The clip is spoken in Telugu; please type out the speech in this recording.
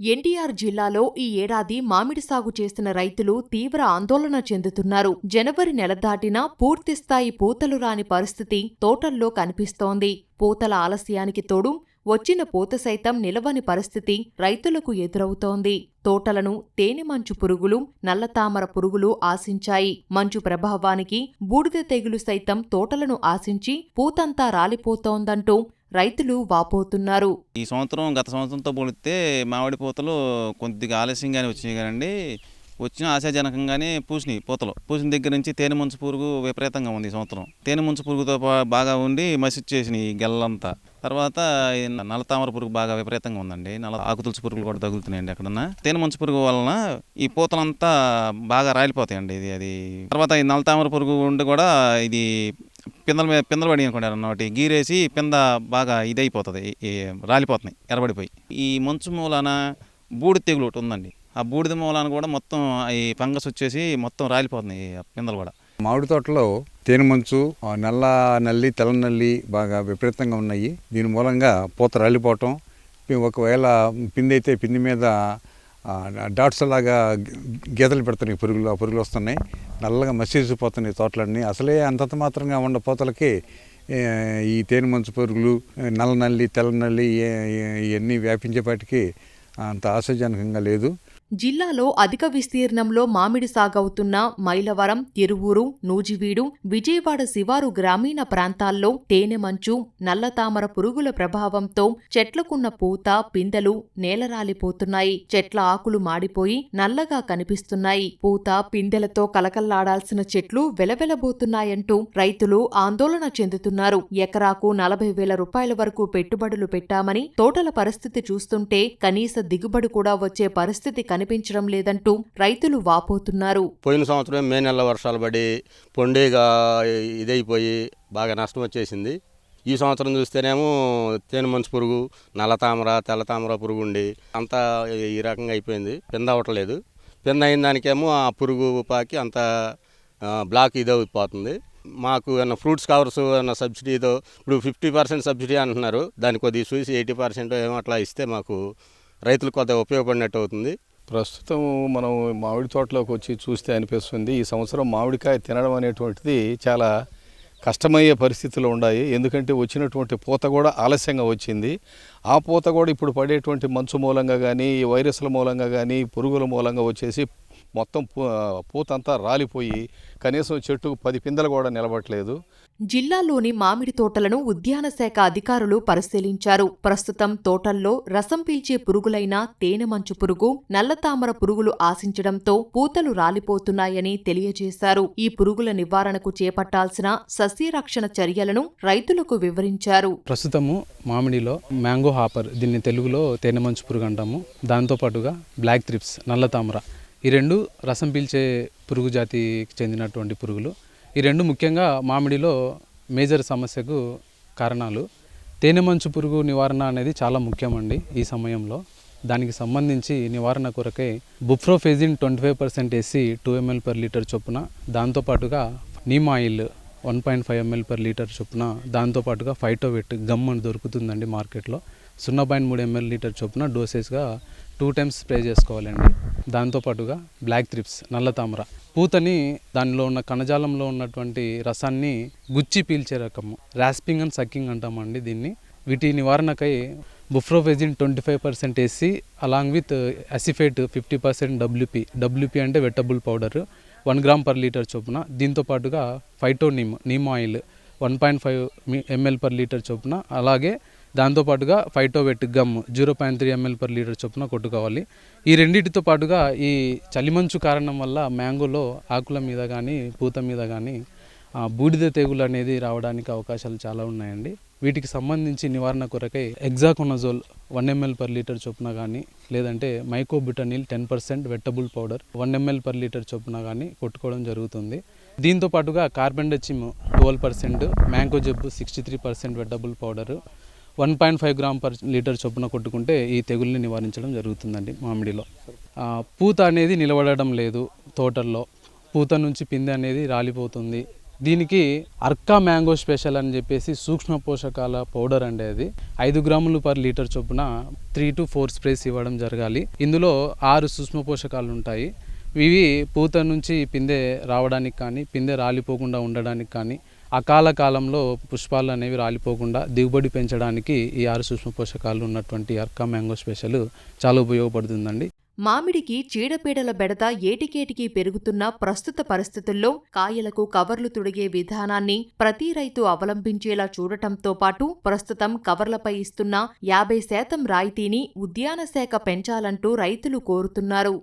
ఎన్టీఆర్ జిల్లాలో ఈ ఏడాది మామిడి సాగు చేస్తున్న రైతులు తీవ్ర ఆందోళన చెందుతున్నారు. జనవరి నెల దాటినా పూర్తిస్థాయి పూతలు రాని పరిస్థితి తోటల్లో కనిపిస్తోంది. పూతల ఆలస్యానికి తోడు వచ్చిన పూత సైతం నిలవని పరిస్థితి రైతులకు ఎదురవుతోంది. తోటలను తేనె మంచు పురుగులు, నల్లతామర పురుగులు ఆశించాయి. మంచు ప్రభావానికి బూడిద తెగులు సైతం తోటలను ఆశించి పూతంతా రాలిపోతోందంటూ రైతులు వాపోతున్నారు. ఈ సంవత్సరం గత సంవత్సరంతో పోలిస్తే మామిడి పూతలు కొద్దిగా ఆలస్యంగానే వచ్చినాయి కానండి. వచ్చిన ఆశాజనకంగానే పూసినాయి పూతలు. పూసిన దగ్గర నుంచి తేనె మంచు పురుగు విపరీతంగా ఉంది ఈ సంవత్సరం. తేనె మంచు పురుగుతో బాగా ఉండి మసిచ్చేసినాయి గెల్లంతా. తర్వాత నల్లతామర పురుగు బాగా విపరీతంగా ఉందండి. నల్ల ఆకుతులసి పురుగులు కూడా తగులుతున్నాయండి ఎక్కడన్నా. తేనె మంచు పురుగు వలన ఈ పూతలంతా బాగా రాలిపోతాయండి. అది తర్వాత ఈ నల్లతామర పురుగు ఉండి కూడా ఇది పిందలు పడి అనుకుంటారు అన్నమాట. గీరేసి పింద బాగా ఇదైపోతుంది, రాలిపోతున్నాయి, ఎర్రబడిపోయి. ఈ మంచు మూలాన బూడిద తెగులు ఒకటి ఉందండి. ఆ బూడిద మూలాన కూడా మొత్తం ఈ ఫంగస్ వచ్చేసి మొత్తం రాలిపోతున్నాయి పిందలు కూడా. మామిడి తోటలో తేనె మంచు, నల్లి, తెల్ల నల్లి బాగా విపరీతంగా ఉన్నాయి. దీని మూలంగా పూత రాలిపోవటం, ఒకవేళ పిండి అయితే పిండి మీద డాట్స్ లాగా గీతలు పెడుతున్నాయి పురుగులు. ఆ పురుగులు వస్తున్నాయి, నల్లగా మసిసిపోతున్నాయి తోటలన్నీ. అసలే అంతంత మాత్రంగా ఉన్న పూతలకి ఈ తేనె మంచు పురుగులు, నల్లి, తెల్ల నల్లి ఇవన్నీ వ్యాపించేపాటికి అంత ఆశాజనకంగా లేదు. జిల్లాలో అధిక విస్తీర్ణంలో మామిడి సాగవుతున్న మైలవరం, తిరువూరు, నూజివీడు, విజయవాడ శివారు గ్రామీణ ప్రాంతాల్లో తేనె మంచు, నల్లతామర పురుగుల ప్రభావంతో చెట్లకున్న పూత, పిందెలు నేలరాలిపోతున్నాయి. చెట్ల ఆకులు మాడిపోయి నల్లగా కనిపిస్తున్నాయి. పూత, పిందెలతో కలకల్లాడాల్సిన చెట్లు వెలవెలబోతున్నాయంటూ రైతులు ఆందోళన చెందుతున్నారు. ఎకరాకు 40,000 రూపాయల వరకు పెట్టుబడులు పెట్టామని తోటల పరిస్థితి చూస్తుంటే కనీస దిగుబడి కూడా వచ్చే పరిస్థితి కనిపించడం లేదంటూ రైతులు వాపోతున్నారు. పోయిన సంవత్సరం మే నెల వర్షాలు పడి పొండేగా ఇదైపోయి బాగా నష్టం వచ్చేసింది. ఈ సంవత్సరం చూస్తేనేమో తేనె మంచు పురుగు, నల్లతామర, తెల్లతామర పురుగు ఉండి అంతా ఈ రకంగా అయిపోయింది. పింద అవ్వట్లేదు. పింద అయిన దానికేమో ఆ పురుగు పాకి అంత బ్లాక్ ఇదైపోతుంది. మాకు ఏమన్నా ఫ్రూట్స్ కవర్స్ ఏమన్నా సబ్సిడీతో ఇప్పుడు 50% సబ్సిడీ అంటున్నారు. దాన్ని కొద్దిగా చూసి 80% ఏమో అట్లా ఇస్తే మాకు రైతులకు కొద్దిగా ఉపయోగపడినట్టు అవుతుంది. ప్రస్తుతం మనం మామిడి తోటలోకి వచ్చి చూస్తే అనిపిస్తుంది, ఈ సంవత్సరం మామిడికాయ తినడం అనేటువంటిది చాలా కష్టమయ్యే పరిస్థితులు ఉన్నాయి. ఎందుకంటే వచ్చినటువంటి పూత కూడా ఆలస్యంగా వచ్చింది. ఆ పూత కూడా ఇప్పుడు పడేటువంటి మంచు మూలంగా కానీ, ఈ వైరస్ల మూలంగా కానీ, పురుగుల మూలంగా వచ్చేసి మొత్తం పూతంతా రాలిపోయి కనీసం చెట్టుకు 10 పిందెలు కూడా నిలబట్టలేదు. జిల్లాలోని మామిడి తోటలను ఉద్యాన శాఖ అధికారులు పరిశీలించారు. ప్రస్తుతం తోటల్లో రసం పీల్చే పురుగులైన తేనె మంచు పురుగు, నల్లతామర పురుగులు ఆశించడంతో పూతలు రాలిపోతున్నాయని తెలియజేశారు. ఈ పురుగుల నివారణకు చేపట్టాల్సిన సస్యరక్షణ చర్యలను రైతులకు వివరించారు. ప్రస్తుతము మామిడిలో మ్యాంగో హాపర్, దీన్ని తెలుగులో తేనె మంచు పురుగు అంటాము. దాంతోపాటుగా బ్లాక్ థ్రిప్స్, నల్లతామర, ఈ రెండు రసం పీల్చే పురుగు జాతికి చెందినటువంటి పురుగులు. ఈ రెండు ముఖ్యంగా మామిడిలో మేజర్ సమస్యకు కారణాలు. తేనె మంచు పురుగు నివారణ అనేది చాలా ముఖ్యమండి ఈ సమయంలో. దానికి సంబంధించి నివారణ కొరకై బుప్రోఫెజిన్ 25% వేసి 2 ml per లీటర్ చొప్పున, దాంతోపాటుగా neem oil 1.5 ml per litre చొప్పున, దాంతోపాటుగా ఫైటోవెట్ గమ్ అని దొరుకుతుందండి మార్కెట్లో, 0.3 ml లీటర్ చొప్పున డోసేజ్గా 2 times స్ప్రే చేసుకోవాలండి. దాంతోపాటుగా బ్లాక్ థ్రిప్స్, నల్లతామర, పూతని దానిలో ఉన్న కణజాలంలో ఉన్నటువంటి రసాన్ని గుచ్చి పీల్చే రకము, రాస్పింగ్ అండ్ సక్కింగ్ అంటామండి దీన్ని. వీటి నివారణకై బుప్రోఫెజిన్ 25% వేసి అలాంగ్ విత్ అసిఫేట్ 50% డబ్ల్యూపీ అంటే wettable powder 1 gram per litre చొప్పున, దీంతోపాటుగా neem oil 1.5 ml per litre చొప్పున, అలాగే దాంతోపాటుగా Phytovet gum 0.3 ml per litre చొప్పున కొట్టుకోవాలి. ఈ రెండింటితో పాటుగా ఈ చలిమంచు కారణం వల్ల మ్యాంగోలో ఆకుల మీద కానీ పూత మీద కానీ బూడిద తెగులు అనేది రావడానికి అవకాశాలు చాలా ఉన్నాయండి. వీటికి సంబంధించి నివారణ కొరకై హెక్సాకోనజోల్ 1 ml per లీటర్ చొప్పున కానీ, లేదంటే మైకోబుటనిల్ 10% wettable powder 1 ml per litre చొప్పున కానీ కొట్టుకోవడం జరుగుతుంది. దీంతో పాటుగా కార్బెండచిమ్ 12%, మ్యాంగో జబ్బు 63% wettable powder 1.5 gram per litre చొప్పున కొట్టుకుంటే ఈ తెగుల్ని నివారించడం జరుగుతుందండి. మామిడిలో పూత అనేది నిలబడడం లేదు. తోటల్లో పూత నుంచి పిందె అనేది రాలిపోతుంది. దీనికి అర్కా మ్యాంగో స్పెషల్ అని చెప్పేసి సూక్ష్మ పోషకాల పౌడర్ అండి. అది 5 గ్రాములు పర్ లీటర్ చొప్పున 3 to 4 స్ప్రేస్ ఇవ్వడం జరగాలి. ఇందులో 6 సూక్ష్మ పోషకాలు ఉంటాయి. ఇవి పూత నుంచి పిందె రావడానికి కానీ, పిందె రాలిపోకుండా ఉండడానికి కానీ, అకాల కాలంలో పుష్పాలు అనేవి రాలిపోకుండా దిగుబడి పెంచడానికి ఈ 6 సూక్ష్మ పోషకాలు ఉన్నటువంటి అర్కా మ్యాంగో స్పెషల్ చాలా ఉపయోగపడుతుందండి. మామిడికి చీడపీడల బెడద ఏటికేటికి పెరుగుతున్న ప్రస్తుత పరిస్థితుల్లో కాయలకు కవర్లు తొడిగే విధానాన్ని ప్రతి రైతు అవలంబించేలా చూడటంతో పాటు ప్రస్తుతం కవర్లపై ఇస్తున్న 50% రాయితీని ఉద్యాన శాఖ పెంచాలంటూ రైతులు కోరుతున్నారు.